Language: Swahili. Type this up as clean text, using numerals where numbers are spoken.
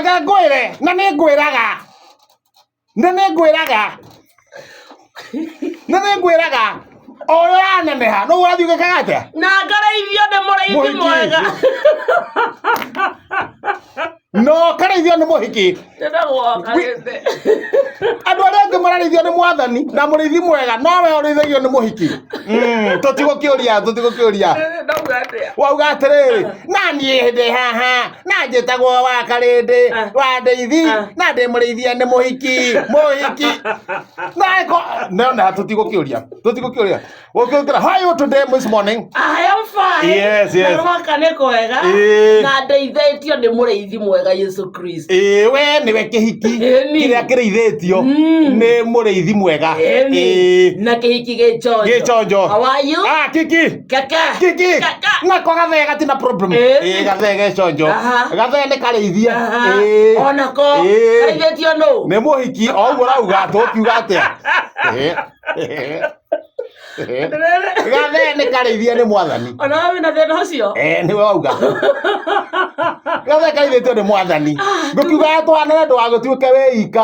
rega ngwire na nĩ ngwĩraga oyo aneneha no wathiĩ ũgĩkaga atĩa na ngareithio nĩ mũrĩithi mwega no kareithio nĩ mũhiki andũ arĩa angĩ marareithio nĩ mwathani na mũrĩithi mwega nowe ũrĩithagio nĩ mũhiki tũtigũkĩũria wauga atĩrĩrĩ na niĩ ndĩ haha na njĩtagwo wa Karĩndĩ wa Ndeithi na ndĩ mũrĩithia nĩ mũhiki na tũtigũkĩũria gũkĩũkĩra how are you today this morning? I am fine. Yes. Naroka nĩ kwega na ndeithĩtio nĩ mũrĩithi mwega Yesu Kristo. We nĩwe kĩhiki kĩrĩa kĩrĩithĩtio nĩ mũrĩithi mwega na kĩhiki gĩconjo. How are you? Kiki nako gathe gatina problem gathe gĩconjo gathe nĩ karĩithia onako karĩithĩtio nĩ mũhiki o ũguo rauga tũkiuga atĩa gathe nĩ karĩithia nĩ mwathani ona wewe na thĩna ũcio nĩwe wauga gathe karĩithĩtio nĩ mwathani ngũkiuga twana nĩ ũndũ wa gũtuĩke wĩ ika